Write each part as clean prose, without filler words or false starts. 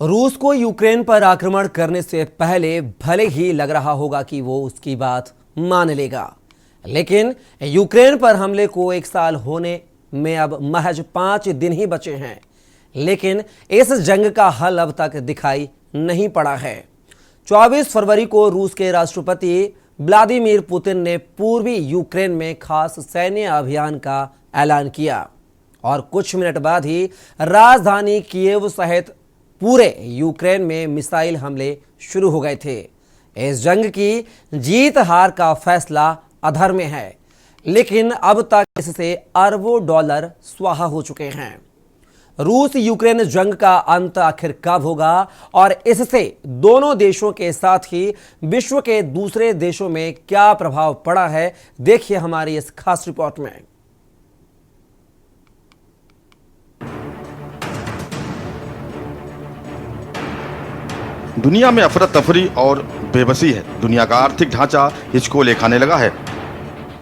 रूस को यूक्रेन पर आक्रमण करने से पहले भले ही लग रहा होगा कि वो उसकी बात मान लेगा, लेकिन यूक्रेन पर हमले को 1 साल होने में अब महज 5 दिन ही बचे हैं। लेकिन इस जंग का हल अब तक दिखाई नहीं पड़ा है। 24 फरवरी को रूस के राष्ट्रपति व्लादिमीर पुतिन ने पूर्वी यूक्रेन में खास सैन्य अभियान का ऐलान किया और कुछ मिनट बाद ही राजधानी कीव सहित पूरे यूक्रेन में मिसाइल हमले शुरू हो गए थे। इस जंग की जीत हार का फैसला अधर में है, लेकिन अब तक इससे अरबों डॉलर स्वाहा हो चुके हैं। रूस यूक्रेन जंग का अंत आखिर कब होगा और इससे दोनों देशों के साथ ही विश्व के दूसरे देशों में क्या प्रभाव पड़ा है, देखिए हमारी इस खास रिपोर्ट में। दुनिया में अफरा तफरी और बेबसी है। दुनिया का आर्थिक ढांचा हिचकोले खाने लगा है।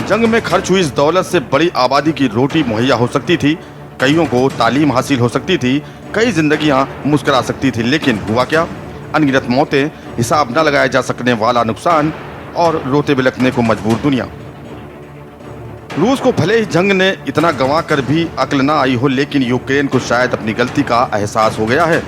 जंग में खर्च हुई इस दौलत से बड़ी आबादी की रोटी मुहैया हो सकती थी, कईयों को तालीम हासिल हो सकती थी, कई जिंदगियां मुस्कुरा सकती थी। लेकिन हुआ क्या? अनगिनत मौतें, हिसाब न लगाया जा सकने वाला नुकसान और रोते बिलखने को मजबूर दुनिया। रूस को भले ही जंग ने इतना गंवा कर भी अक्ल न आई हो, लेकिन यूक्रेन को शायद अपनी गलती का एहसास हो गया है।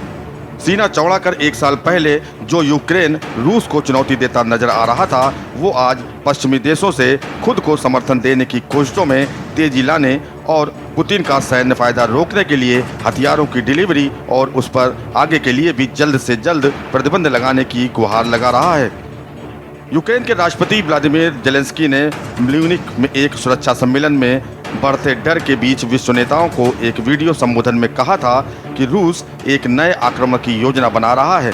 सीना चौड़ा कर 1 साल पहले जो यूक्रेन रूस को चुनौती देता नजर आ रहा था, वो आज पश्चिमी देशों से खुद को समर्थन देने की कोशिशों में तेजी लाने और पुतिन का सैन्य फायदा रोकने के लिए हथियारों की डिलीवरी और उस पर आगे के लिए भी जल्द से जल्द प्रतिबंध लगाने की गुहार लगा रहा है। यूक्रेन के राष्ट्रपति व्लादिमीर जेलेंस्की ने म्यूनिख में एक सुरक्षा सम्मेलन में बढ़ते डर के बीच विश्व नेताओं को एक वीडियो संबोधन में कहा था कि रूस एक नए आक्रमण की योजना बना रहा है।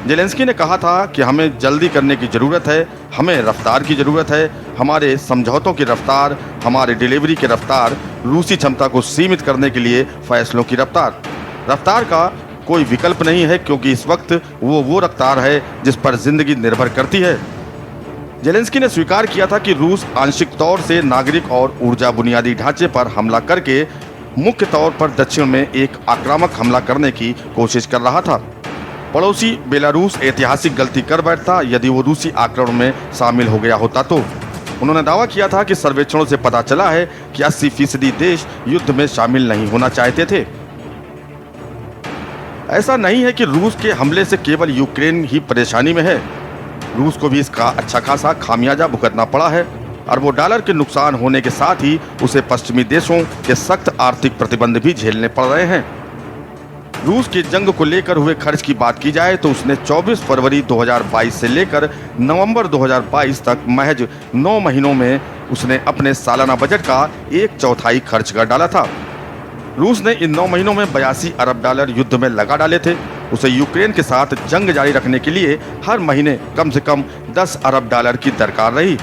जेलेंस्की ने कहा था कि हमें जल्दी करने की ज़रूरत है, हमें रफ्तार की ज़रूरत है, हमारे समझौतों की रफ्तार, हमारे डिलीवरी की रफ्तार, रूसी क्षमता को सीमित करने के लिए फैसलों की रफ्तार। रफ्तार का कोई विकल्प नहीं है, क्योंकि इस वक्त वो रफ्तार है जिस पर जिंदगी निर्भर करती है। जेलेंस्की ने स्वीकार किया था कि रूस आंशिक तौर से नागरिक और ऊर्जा बुनियादी ढांचे पर हमला करके मुख्य तौर पर दक्षिण में एक आक्रामक हमला करने की कोशिश कर रहा था। पड़ोसी बेलारूस ऐतिहासिक गलती कर बैठता यदि वो रूसी आक्रमण में शामिल हो गया होता तो। उन्होंने दावा किया था कि सर्वेक्षणों से पता चला है कि 80% देश युद्ध में शामिल नहीं होना चाहते थे। ऐसा नहीं है कि रूस के हमले से केवल यूक्रेन ही परेशानी में है। रूस को भी इसका अच्छा खासा खामियाजा भुगतना पड़ा है। अरबों डॉलर के नुकसान होने के साथ ही उसे पश्चिमी देशों के सख्त आर्थिक प्रतिबंध भी झेलने पड़ रहे हैं। रूस के जंग को लेकर हुए खर्च की बात की जाए तो उसने 24 फरवरी 2022 से लेकर नवंबर 2022 तक महज 9 महीनों में उसने अपने सालाना बजट का 1/4 खर्च कर डाला था। रूस ने इन 9 महीनों में 82 अरब डॉलर युद्ध में लगा डाले थे। उसे यूक्रेन के साथ जंग जारी रखने के लिए हर महीने कम से कम 10 अरब डॉलर की दरकार रही।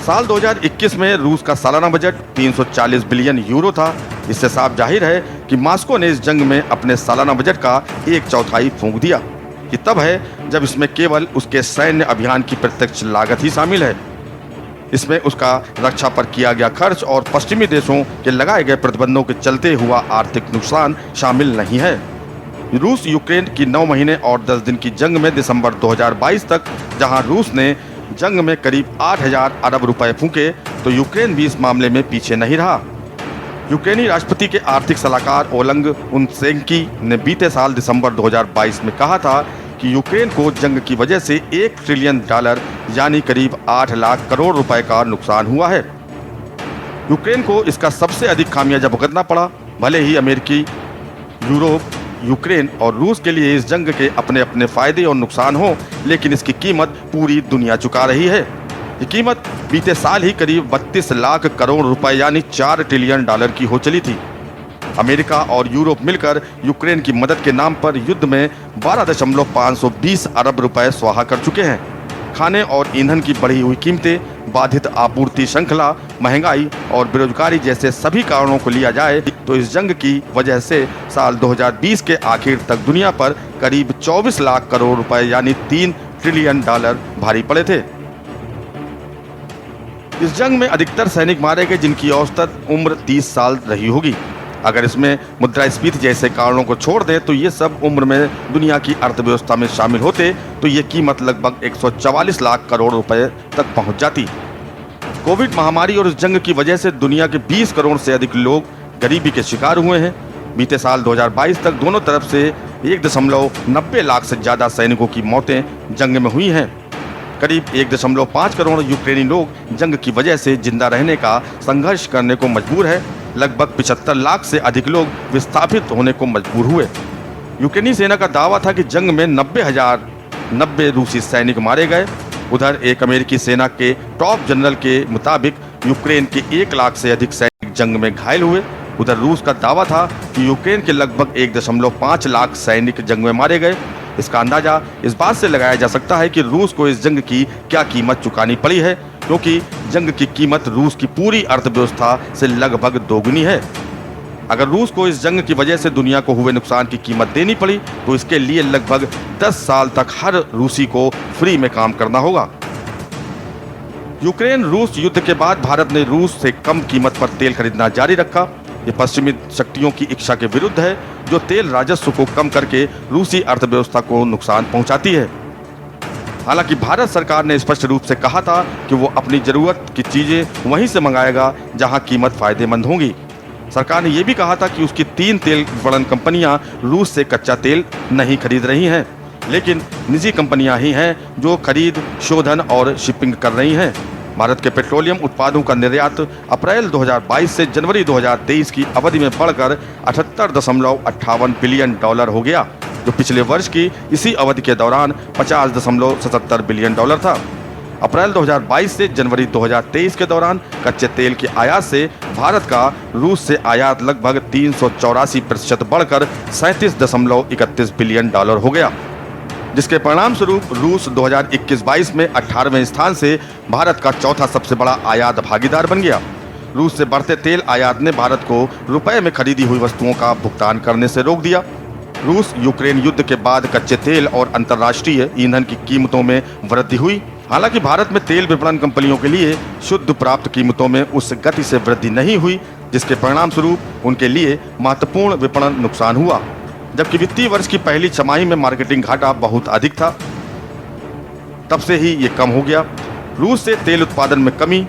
साल 2021 में रूस का सालाना बजट 340 बिलियन यूरो था। इससे साफ जाहिर है कि मॉस्को ने इस जंग में अपने सालाना बजट का 1/4 फूंक दिया। ये तब है जब इसमें केवल उसके सैन्य अभियान की प्रत्यक्ष लागत ही शामिल है। इसमें उसका रक्षा पर किया गया खर्च और पश्चिमी देशों के लगाए गए प्रतिबंधों के चलते हुआ आर्थिक नुकसान शामिल नहीं है। रूस यूक्रेन की 9 महीने और 10 दिन की जंग में दिसंबर 2022 तक जहां रूस ने जंग में करीब 8000 अरब रुपए फूंके, तो यूक्रेन भी इस मामले में पीछे नहीं रहा। यूक्रेनी राष्ट्रपति के आर्थिक सलाहकार ओलंग उनसेंकी ने बीते साल दिसंबर 2022 में कहा था कि यूक्रेन को जंग की वजह से $1 ट्रिलियन यानी करीब 8 लाख करोड़ रुपए का नुकसान हुआ है। यूक्रेन को इसका सबसे अधिक खामियाजा भुगतना पड़ा। भले ही अमेरिकी, यूरोप, यूक्रेन और रूस के लिए इस जंग के अपने अपने फायदे और नुकसान हो, लेकिन इसकी कीमत पूरी दुनिया चुका रही है। ये कीमत बीते साल ही करीब 32 लाख करोड़ रुपए यानी $4 ट्रिलियन की हो चली थी। अमेरिका और यूरोप मिलकर यूक्रेन की मदद के नाम पर युद्ध में 12.520 अरब रुपए स्वाहा कर चुके हैं। खाने और ईंधन की बढ़ी हुई कीमतें, बाधित आपूर्ति श्रृंखला, महंगाई और बेरोजगारी जैसे सभी कारणों को लिया जाए तो इस जंग की वजह से साल 2020 के आखिर तक दुनिया पर करीब 24 लाख करोड़ रुपए यानी $3 ट्रिलियन भारी पड़े थे। इस जंग में अधिकतर सैनिक मारे गए जिनकी औसत उम्र 30 साल रही होगी। अगर इसमें मुद्रास्फीति जैसे कारणों को छोड़ दें तो ये सब उम्र में दुनिया की अर्थव्यवस्था में शामिल होते तो ये कीमत लगभग 144 लाख करोड़ रुपए तक पहुंच जाती। कोविड महामारी और इस जंग की वजह से दुनिया के 20 करोड़ से अधिक लोग गरीबी के शिकार हुए हैं। बीते साल 2022 तक दोनों तरफ से 1.90 लाख से ज़्यादा सैनिकों की मौतें जंग में हुई हैं। करीब 1.5 करोड़ यूक्रेनी लोग जंग की वजह से जिंदा रहने का संघर्ष करने को मजबूर है। लगभग 75 लाख से अधिक लोग विस्थापित होने को मजबूर हुए। यूक्रेनी सेना का दावा था कि जंग में 90 रूसी सैनिक मारे गए। उधर एक अमेरिकी सेना के टॉप जनरल के मुताबिक यूक्रेन के 1 लाख से अधिक सैनिक जंग में घायल हुए। उधर रूस का दावा था कि यूक्रेन के लगभग 1.5 लाख सैनिक जंग में मारे गए। इसका अंदाजा इस बात से लगाया जा सकता है कि रूस को इस जंग की क्या कीमत चुकानी पड़ी है, क्योंकि जंग की कीमत रूस की पूरी अर्थव्यवस्था से लगभग दोगुनी है। अगर रूस को इस जंग की वजह से दुनिया को हुए नुकसान की कीमत देनी पड़ी तो इसके लिए लगभग 10 साल तक हर रूसी को फ्री में काम करना होगा। यूक्रेन रूस युद्ध के बाद भारत ने रूस से कम कीमत पर तेल खरीदना जारी रखा। ये पश्चिमी शक्तियों की इच्छा के विरुद्ध है, जो तेल राजस्व को कम करके रूसी अर्थव्यवस्था को नुकसान पहुंचाती है। हालांकि भारत सरकार ने स्पष्ट रूप से कहा था कि वो अपनी जरूरत की चीजें वहीं से मंगाएगा जहां कीमत फायदेमंद होगी। सरकार ने यह भी कहा था कि उसकी 3 तेल विपणन कंपनियां रूस से कच्चा तेल नहीं खरीद रही हैं, लेकिन निजी कंपनियां ही हैं जो खरीद, शोधन और शिपिंग कर रही हैं। भारत के पेट्रोलियम उत्पादों का निर्यात अप्रैल 2022 से जनवरी 2023 की अवधि में बढ़कर $78.58 बिलियन हो गया, जो पिछले वर्ष की इसी अवधि के दौरान $50.77 बिलियन था। अप्रैल 2022 से जनवरी 2023 के दौरान कच्चे तेल की आयात से भारत का रूस से आयात लगभग 384% बढ़कर $37.31 बिलियन हो गया, जिसके परिणाम स्वरूप रूस 2021-22 में 18वें स्थान से भारत का चौथा सबसे बड़ा आयात भागीदार बन गया। रूस से बढ़ते तेल आयात ने भारत को रुपए में खरीदी हुई वस्तुओं का भुगतान करने से रोक दिया। रूस यूक्रेन युद्ध के बाद कच्चे तेल और अंतर्राष्ट्रीय ईंधन की कीमतों में वृद्धि हुई। हालांकि भारत में तेल विपणन कंपनियों के लिए शुद्ध प्राप्त कीमतों में उस गति से वृद्धि नहीं हुई, जिसके परिणाम स्वरूप उनके लिए महत्वपूर्ण विपणन नुकसान हुआ। जबकि वित्तीय वर्ष की पहली छमाही में मार्केटिंग घाटा बहुत अधिक था, तब से ही ये कम हो गया। रूस से तेल उत्पादन में कमी,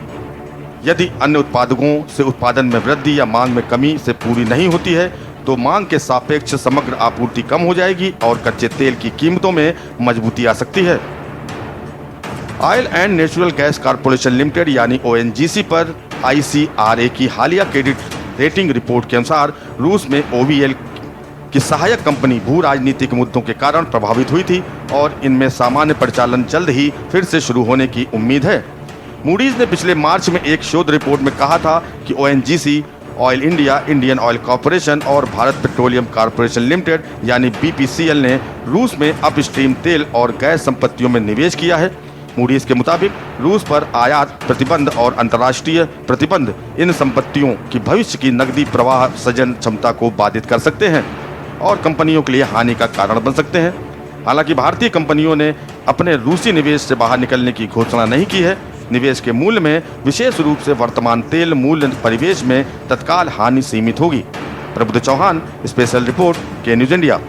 यदि अन्य उत्पादकों से उत्पादन में वृद्धि या मांग में कमी से पूरी नहीं होती है तो मांग के सापेक्ष समग्र आपूर्ति कम हो जाएगी और कच्चे तेल की कीमतों में मजबूती आ सकती है। Oil and natural gas corporation limited यानी ONGC पर ICRA की हालिया क्रेडिट रेटिंग रिपोर्ट के अनुसार रूस में OVL की सहायक कंपनी भू राजनीतिक मुद्दों के कारण प्रभावित हुई थी और इनमें सामान्य परिचालन जल्द ही फिर से शुरू होने की उम्मीद है। मूडीज ने पिछले मार्च में एक शोध रिपोर्ट में कहा था कि ONGC, oil India, Indian oil corporation और भारत पेट्रोलियम कॉरपोरेशन लिमिटेड यानी BPCL ने रूस में अपस्ट्रीम तेल और गैस संपत्तियों में निवेश किया है। मूडीज के मुताबिक रूस पर आयात प्रतिबंध और अंतर्राष्ट्रीय प्रतिबंध इन संपत्तियों की भविष्य की नकदी प्रवाह सृजन क्षमता को बाधित कर सकते हैं और कंपनियों के लिए हानि का कारण बन सकते हैं। हालांकि भारतीय कंपनियों ने अपने रूसी निवेश से बाहर निकलने की घोषणा नहीं की है। निवेश के मूल्य में विशेष रूप से वर्तमान तेल मूल्य परिवेश में तत्काल हानि सीमित होगी। प्रबुद्ध चौहान, स्पेशल रिपोर्ट, के न्यूज इंडिया।